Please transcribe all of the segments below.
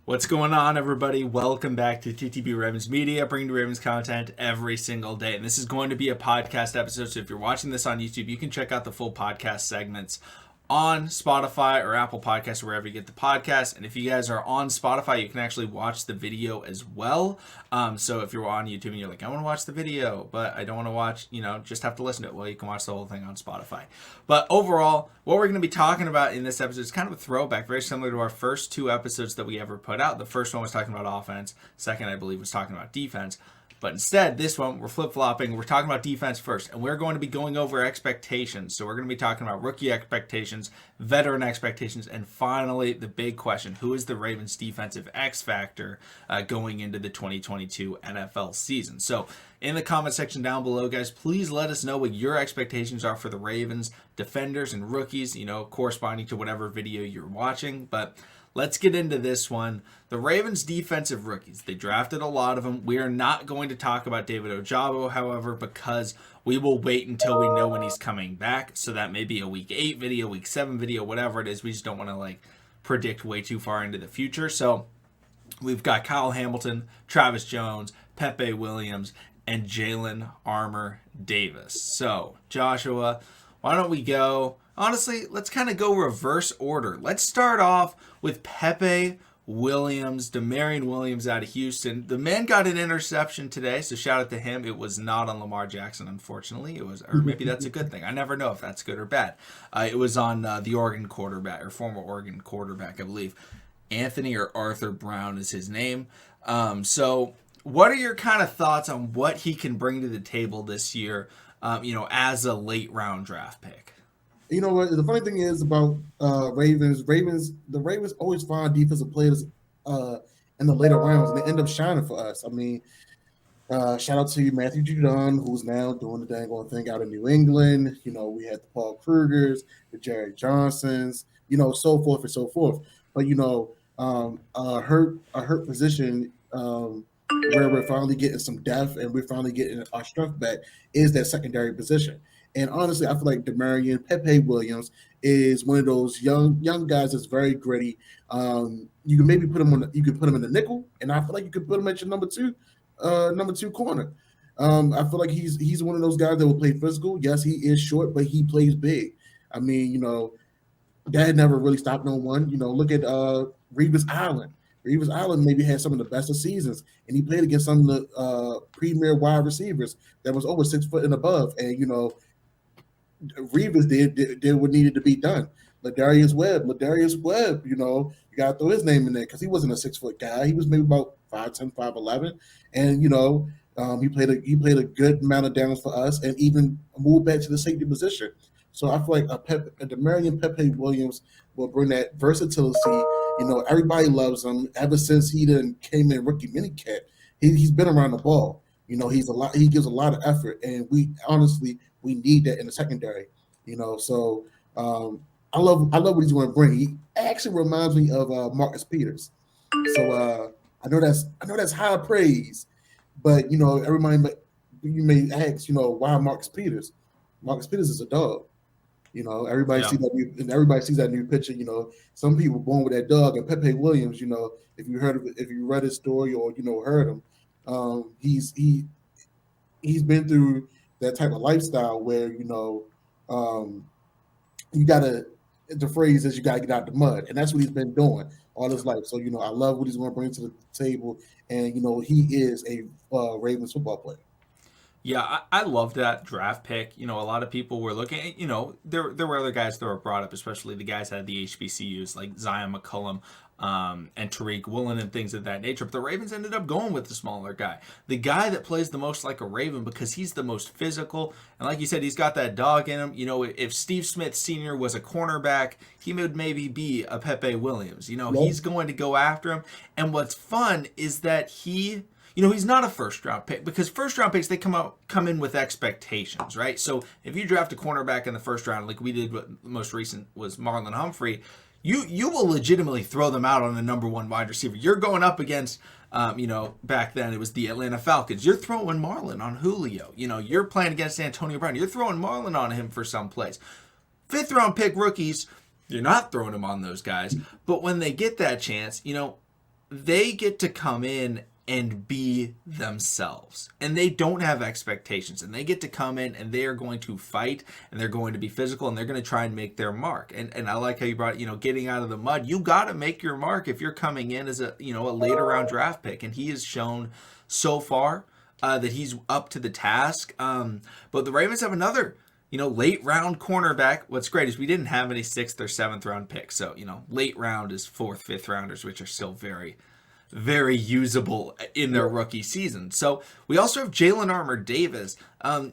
What's going on, everybody? Welcome back to TTB Ravens Media, bringing you Ravens content every single day. And this is going to be a podcast episode, so if you're watching this on YouTube, you can check out the full podcast segments on Spotify or Apple Podcasts, wherever you get the podcast. And if you guys are on Spotify, you can actually watch the video as well. So if you're on YouTube and you're like, I want to watch the video, but I don't want to watch, just have to listen to it. Well, you can watch the whole thing on Spotify. But overall, what we're going to be talking about in this episode is kind of a throwback, very similar to our first two episodes that we ever put out. The first one was talking about offense. Second, I believe, was talking about defense. But instead, this one, we're flip-flopping. We're talking about defense first, and we're going to be going over expectations. So we're going to be talking about rookie expectations, veteran expectations, and finally, the big question, who is the Ravens' defensive X factor going into the 2022 NFL season? So in the comment section down below, guys, please let us know what your expectations are for the Ravens, defenders, and rookies, corresponding to whatever video you're watching. But let's get into this one. The Ravens defensive rookies, they drafted a lot of them. We are not going to talk about David Ojabo, however, because we will wait until we know when he's coming back. So that may be a week 8 video, week 7 video, whatever it is. We just don't want to predict way too far into the future. So we've got Kyle Hamilton, Travis Jones, Pepe Williams, and Jalen Armour-Davis. So Joshua, why don't we go? Honestly, let's kind of go reverse order. Let's start off with Pepe Williams, Demarion Williams out of Houston. The man got an interception today, so shout out to him. It was not on Lamar Jackson, unfortunately. It was, or maybe that's a good thing. I never know if that's good or bad. It was on the Oregon quarterback, or former Oregon quarterback, I believe. Anthony or Arthur Brown is his name. So what are your kind of thoughts on what he can bring to the table this year, as a late round draft pick? You know what? The funny thing is about the Ravens always find defensive players in the later rounds, and they end up shining for us. I mean, shout out to Matthew Judon, who's now doing the dang on thing out in New England. We had the Paul Krugers, the Jerry Johnsons, so forth and so forth. But a hurt position where we're finally getting some depth and we're finally getting our strength back is that secondary position. And honestly, I feel like Demarion Pepe Williams is one of those young guys that's very gritty. You can maybe put him in the nickel, and I feel like you could put him at your number two corner. I feel like he's one of those guys that will play physical. Yes, he is short, but he plays big. I mean, that never really stopped no one. Look at Revis Island. Revis Island maybe had some of the best of seasons, and he played against some of the premier wide receivers that was over 6 foot and above. And Revis did what needed to be done. Ladarius Webb, you got to throw his name in there because he wasn't a 6 foot guy. He was maybe about 5'10", 5'11", and he played a good amount of downs for us, and even moved back to the safety position. So I feel like a Demarion Pepe Williams will bring that versatility. Everybody loves him ever since he came in rookie minicamp. He's been around the ball. He gives a lot of effort, and we need that in the secondary. So I love what he's going to bring. He actually reminds me of Marcus Peters. So I know that's high praise, but everybody you may ask, why Marcus Peters? Marcus Peters is a dog. Everybody sees that new picture. Some people born with that dog. And Pepe Williams, if you read his story or heard him, he's been through that type of lifestyle where you gotta. The phrase is you gotta get out the mud, and that's what he's been doing all his life. So I love what he's going to bring to the table, and he is a Ravens football player. Yeah, I love that draft pick. A lot of people were looking at, there were other guys that were brought up, especially the guys out of the HBCUs like Zion McCullum and Tariq Woolen and things of that nature. But the Ravens ended up going with the smaller guy, the guy that plays the most like a Raven because he's the most physical. And like you said, he's got that dog in him. If Steve Smith Sr. was a cornerback, he would maybe be a Pepe Williams. He's going to go after him. And what's fun is that he's not a first-round pick because first-round picks, they come in with expectations, right? So if you draft a cornerback in the first round, like we did, what the most recent was Marlon Humphrey, you will legitimately throw them out on the number one wide receiver. You're going up against, back then it was the Atlanta Falcons. You're throwing Marlon on Julio. You're playing against Antonio Brown. You're throwing Marlon on him for some plays. Fifth-round pick rookies, you're not throwing them on those guys. But when they get that chance, they get to come in and be themselves, and they don't have expectations, and they get to come in and they are going to fight, and they're going to be physical, and they're going to try and make their mark. And I like how you brought, getting out of the mud. You got to make your mark if you're coming in as a later round draft pick, and he has shown so far that he's up to the task. But the Ravens have another late round cornerback. What's great is we didn't have any 6th or 7th round picks, so late round is 4th, 5th rounders, which are still very, very usable in their rookie season. So we also have Jalen Armour-Davis, and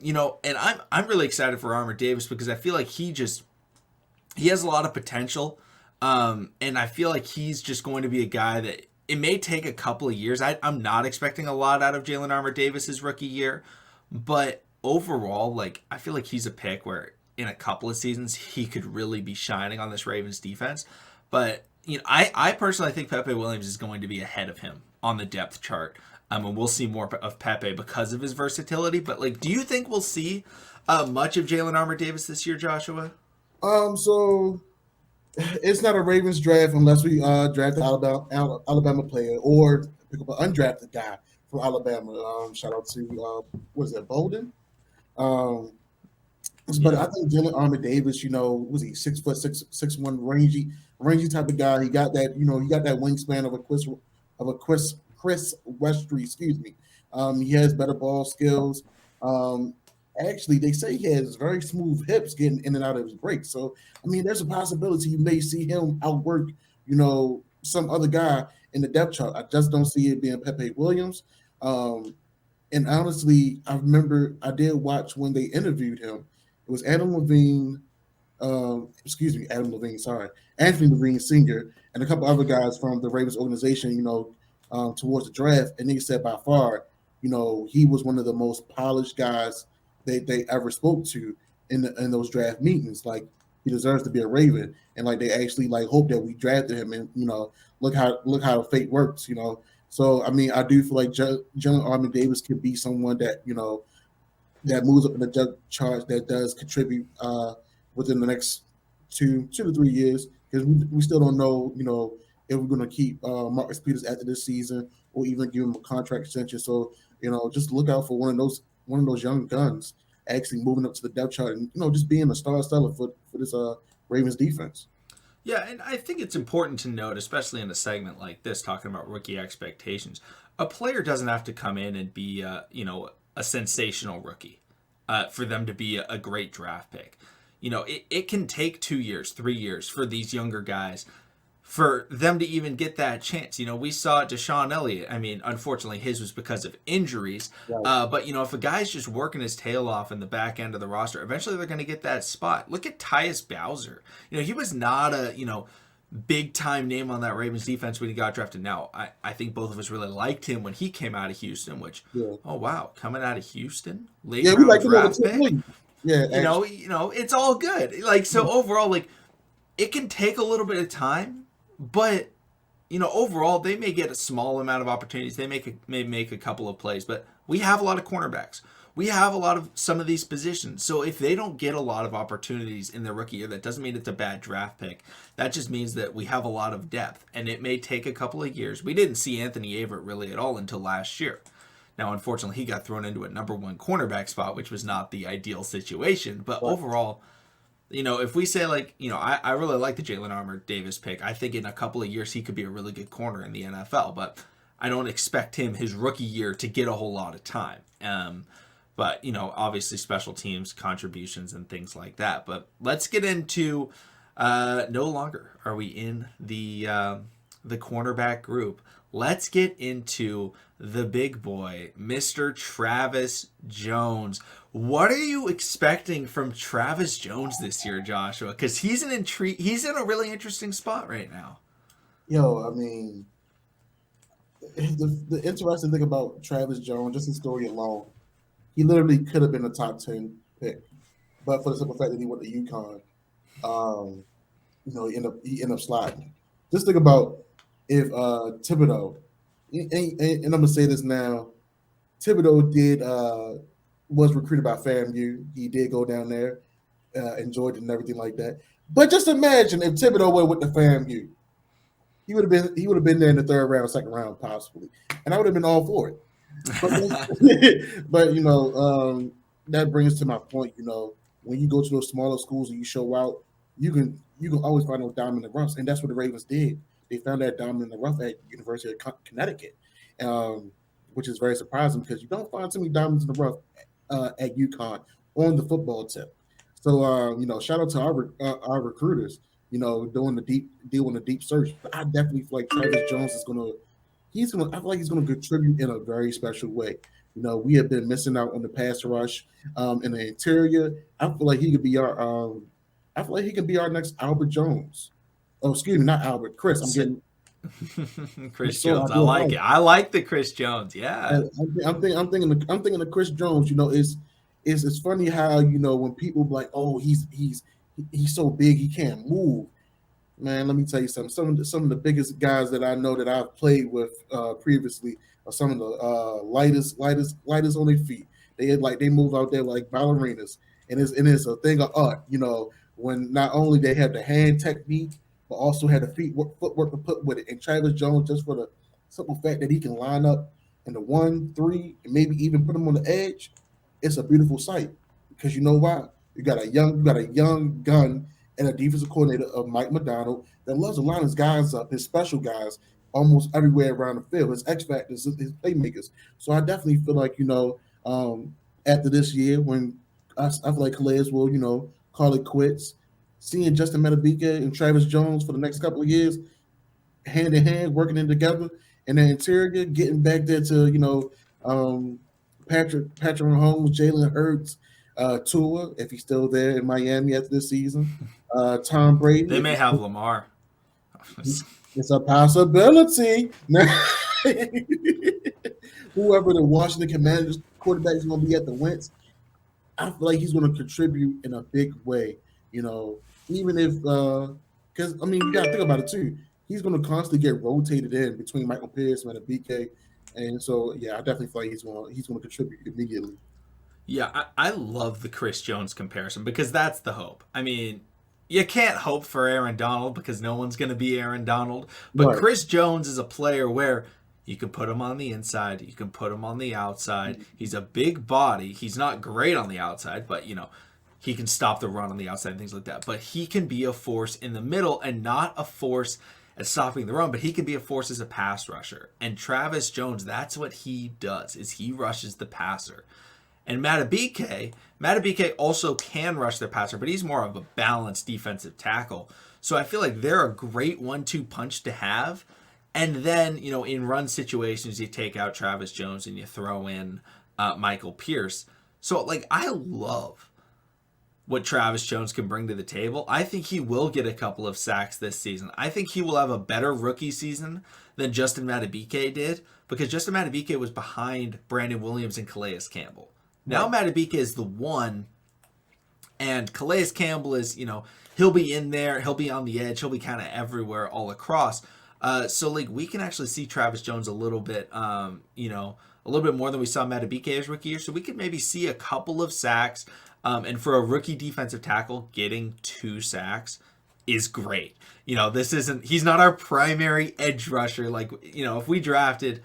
I'm really excited for Armour-Davis because I feel like he has a lot of potential, and I feel like he's just going to be a guy that it may take a couple of years. I'm not expecting a lot out of Jalen Armour-Davis' rookie year, but overall, like, I feel like he's a pick where in a couple of seasons he could really be shining on this Ravens defense. But I personally think Pepe Williams is going to be ahead of him on the depth chart. And we'll see more of Pepe because of his versatility. But like, do you think we'll see much of Jalen Armour-Davis this year, Joshua? So it's not a Ravens draft unless we draft an Alabama player or pick up an undrafted guy from Alabama. Shout out to what is that, Bolden? But I think Jalen Armour-Davis, was he 6 foot 6'1", rangy type of guy. He got that, he got that wingspan of a Chris Westry, excuse me. He has better ball skills. Actually, they say he has very smooth hips getting in and out of his breaks. So, I mean, there's a possibility you may see him outwork, some other guy in the depth chart. I just don't see it being Pepe Williams. And honestly, I remember I did watch when they interviewed him. It was Anthony Levine Sr. and a couple other guys from the Ravens organization, towards the draft. And they said by far, he was one of the most polished guys they ever spoke to in those draft meetings. Like, he deserves to be a Raven. And like, they actually hope that we drafted him, and, look how fate works, So, I mean, I do feel like Jalen Armour-Davis could be someone that, that moves up in the depth chart, that does contribute within the next 2 to 3 years, because we still don't know, if we're going to keep Marcus Peters after this season or even give him a contract extension. So, just look out for one of those young guns actually moving up to the depth chart and, just being a star seller for this Ravens defense. Yeah, and I think it's important to note, especially in a segment like this, talking about rookie expectations, a player doesn't have to come in and be, a sensational rookie for them to be a great draft pick. It can take 2 years, 3 years for these younger guys for them to even get that chance. We saw Deshaun Elliott. I mean, unfortunately, his was because of injuries. Right. But, if a guy's just working his tail off in the back end of the roster, eventually they're going to get that spot. Look at Tyus Bowser. He was not a, big-time name on that Ravens defense when he got drafted. Now, I think both of us really liked him when he came out of Houston, which, oh, wow, coming out of Houston? Late round draft pick? Yeah, it's all good. Like, so overall, like, it can take a little bit of time. But, overall, they may get a small amount of opportunities. They may make a couple of plays. But we have a lot of cornerbacks. We have a lot of some of these positions. So if they don't get a lot of opportunities in their rookie year, that doesn't mean it's a bad draft pick. That just means that we have a lot of depth. And it may take a couple of years. We didn't see Anthony Averett really at all until last year. Now, unfortunately, he got thrown into a number 1 cornerback spot, which was not the ideal situation. But overall, if we say, like, I really like the Jalen Armour-Davis pick. I think in a couple of years he could be a really good corner in the NFL, but I don't expect him, his rookie year, to get a whole lot of time. But, obviously special teams, contributions, and things like that. But let's get into, no longer are we in the cornerback group. Let's get into the big boy, Mr. Travis Jones. What are you expecting from Travis Jones this year, Joshua? Because he's in a really interesting spot right now. I mean, the interesting thing about Travis Jones, just his story alone, he literally could have been a top 10 pick, but for the simple fact that he went to UConn, he ended up sliding. Just think about if Thibodeau, and I'm gonna say this now, Thibodeau was recruited by FAMU. He did go down there, enjoyed it and everything like that. But just imagine if Thibodeau went with the FAMU. he would have been there in the third round, second round, possibly, and I would have been all for it. But but that brings to my point. When you go to those smaller schools and you show out, you can always find those diamond in the roughs, and that's what the Ravens did. They found that diamond in the rough at University of Connecticut, um, which is very surprising because you don't find too many diamonds in the rough at UConn on the football tip. So shout out to our recruiters. Doing the deep search. But I definitely feel like Travis Jones is gonna I feel like he's gonna contribute in a very special way. We have been missing out on the pass rush in the interior. I feel like he could be our next Albert Jones. Oh, excuse me, not Albert. Chris. I'm getting Chris Jones. I like it. I like the Chris Jones. Yeah. I'm thinking of Chris Jones. It's funny how when people be like, oh, he's so big he can't move. Man, let me tell you something. Some of the biggest guys that I know that I've played with previously are some of the lightest on their feet. They move out there like ballerinas, and it's a thing of art. When not only they have the hand technique, but also have the footwork to put with it. And Travis Jones, just for the simple fact that he can line up in the 1-3 and maybe even put him on the edge, it's a beautiful sight. Because you know why? You got a young gun and a defensive coordinator of Mike McDonald that loves to line his guys up, his special guys, almost everywhere around the field. His X factors, his playmakers. So I definitely feel like after this year, when I feel like Calais will call it quits, seeing Justin Madubuike and Travis Jones for the next couple of years, hand in hand, working in together, and the interior, getting back there to Patrick Mahomes, Jalen Hurts, Tua, if he's still there in Miami after this season, Tom Brady. They may have Lamar. It's a possibility. Whoever the Washington Commanders quarterback is going to be at the Wentz, I feel like he's going to contribute in a big way. Even if because you got to think about it too. He's going to constantly get rotated in between Michael Pierce and BK, and so I definitely feel like he's going to contribute immediately. Yeah, I love the Chris Jones comparison because that's the hope. You can't hope for Aaron Donald because no one's going to be Aaron Donald. But right. Chris Jones is a player where you can put him on the inside, you can put him on the outside. He's a big body. He's not great on the outside, but he can stop the run on the outside and things like that. But he can be a force in the middle and not a force at stopping the run, but he can be a force as a pass rusher. And Travis Jones, that's what he does, is he rushes the passer. And Madubuike also can rush the passer, but he's more of a balanced defensive tackle. So I feel like they're a great 1-2 punch to have. And then, in run situations, you take out Travis Jones and you throw in Michael Pierce. So, I love what Travis Jones can bring to the table. I think he will get a couple of sacks this season. I think he will have a better rookie season than Justin Madubuike did, because Justin Madubuike was behind Brandon Williams and Calais Campbell. Now Madubuike is the one, and Calais Campbell is, he'll be in there, he'll be on the edge, he'll be kind of everywhere all across. So we can actually see Travis Jones a little bit, a little bit more than we saw Madubuike's rookie year. So we could maybe see a couple of sacks. And for a rookie defensive tackle, getting 2 sacks is great. He's not our primary edge rusher. If we drafted,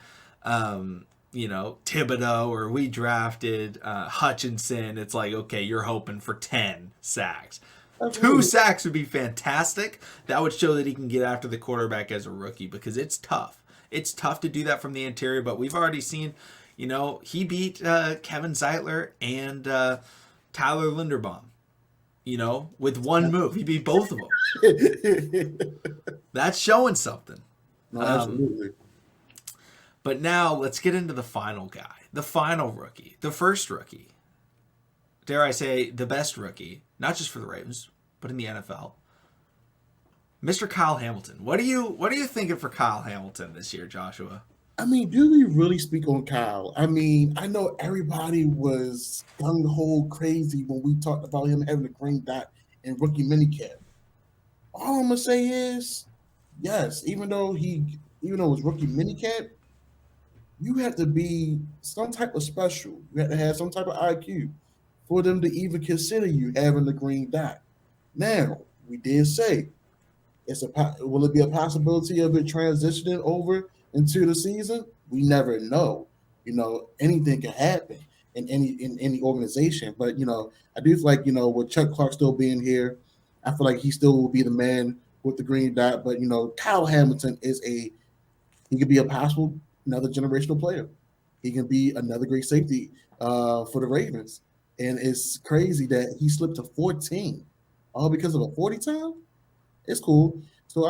Thibodeau or we drafted Hutchinson, it's like, okay, you're hoping for 10 sacks. 2 sacks would be fantastic. That would show that he can get after the quarterback as a rookie, because it's tough. It's tough to do that from the interior, but we've already seen, he beat Kevin Zeitler and Tyler Linderbaum, with one move. He beat both of them. That's showing something. No, absolutely. But now let's get into the final guy, the final rookie, the first rookie. Dare I say, the best rookie, not just for the Ravens, but in the NFL. Mr. Kyle Hamilton. What are you thinking for Kyle Hamilton this year, Joshua? Do we really speak on Kyle? I know everybody was gung-ho crazy when we talked about him having a green dot in rookie minicamp. All I'm going to say is, yes, even though it was rookie minicamp, you have to be some type of special. You have to have some type of IQ for them to even consider you having the green dot. Now, we did say Will it be a possibility of it transitioning over into the season? We never know. Anything can happen in any organization. But I do feel like with Chuck Clark still being here, I feel like he still will be the man with the green dot. But Kyle Hamilton he could be a possible another generational player. He can be another great safety for the Ravens. And it's crazy that he slipped to 14, all because of a 40 time. It's cool. So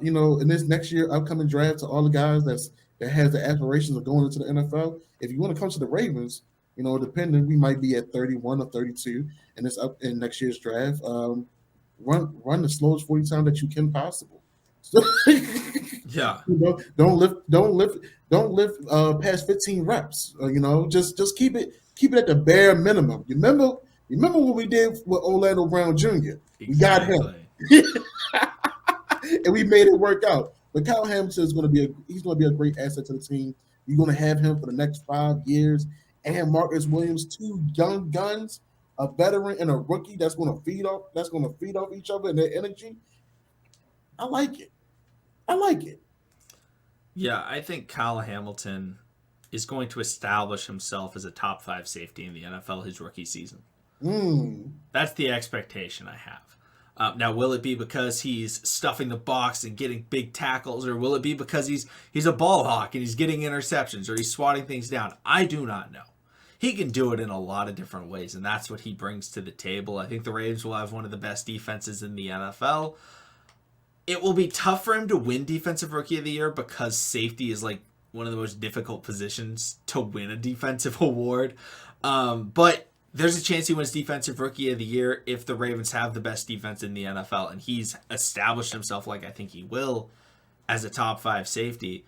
in this next year upcoming draft, to all the guys that has the aspirations of going into the NFL, if you want to come to the Ravens, depending, we might be at 31 or 32 in next year's draft. Run the slowest 40 time that you can possible. So, Yeah. Don't lift past 15 reps. Just keep it at the bare minimum. You remember what we did with Orlando Brown Jr. Exactly. We got him. And we made it work out. But Kyle Hamilton is going to be a great asset to the team. You're going to have him for the next 5 years, and Marcus Williams, 2 young guns, a veteran and a rookie that's going to feed off each other and their energy. I like it. Yeah, I think Kyle Hamilton is going to establish himself as a top 5 safety in the NFL his rookie season. That's the expectation I have. Now, will it be because he's stuffing the box and getting big tackles, or will it be because he's a ball hawk and he's getting interceptions, or he's swatting things down? I do not know. He can do it in a lot of different ways, and that's what he brings to the table. I think the Ravens will have one of the best defenses in the NFL. It will be tough for him to win Defensive Rookie of the Year because safety is like one of the most difficult positions to win a defensive award. But there's a chance he wins Defensive Rookie of the Year if the Ravens have the best defense in the NFL, and he's established himself, like I think he will, as a top 5 safety.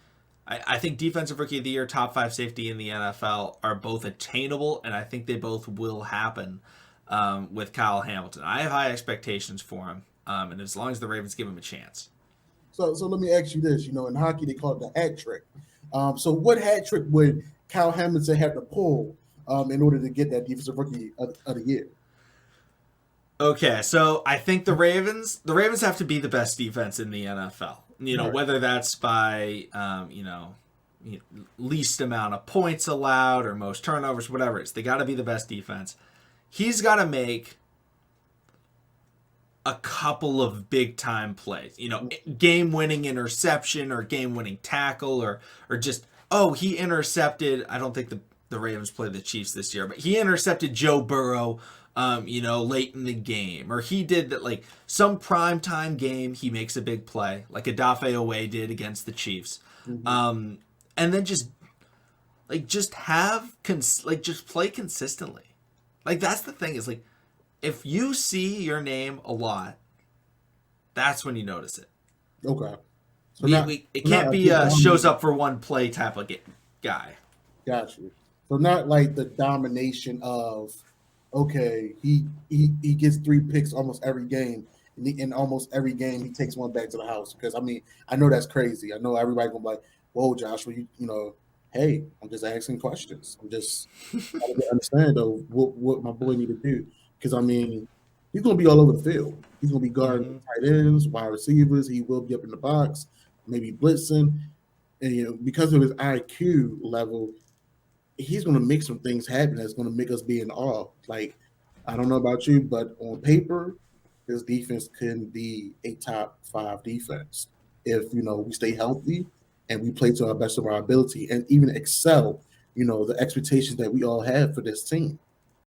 I think Defensive Rookie of the Year, top 5 safety in the NFL are both attainable, and I think they both will happen with Kyle Hamilton. I have high expectations for him, and as long as the Ravens give him a chance. So let me ask you this. In hockey, they call it the hat trick. So what hat trick would Kyle Hamilton have to pull in order to get that Defensive Rookie of the Year? Okay, so I think the Ravens have to be the best defense in the NFL. Right. Whether that's by least amount of points allowed or most turnovers, whatever it is, they got to be the best defense. He's got to make a couple of big time plays, game-winning interception or game-winning tackle or just, he intercepted. I don't think the Ravens play the Chiefs this year, but he intercepted Joe Burrow, late in the game, or he did that, like some primetime game, he makes a big play like Odafe Owe did against the Chiefs. Mm-hmm. And then just play consistently. Like, that's the thing is, like, if you see your name a lot, that's when you notice it. Okay. So it can't be a shows up for one play type of guy. Got you. So not like the domination of, okay, he gets 3 picks almost every game. In almost every game, he takes one back to the house. Because, I know that's crazy. I know everybody going to be like, whoa, Joshua, hey, I'm just asking questions. I'm just trying to understand, though, what my boy need to do. Because, he's going to be all over the field. He's going to be guarding tight ends, wide receivers. He will be up in the box, maybe blitzing. And, because of his IQ level, he's going to make some things happen that's going to make us be in awe. Like, I don't know about you, but on paper, this defense can be a top 5 defense if, we stay healthy and we play to our best of our ability and even excel, the expectations that we all have for this team.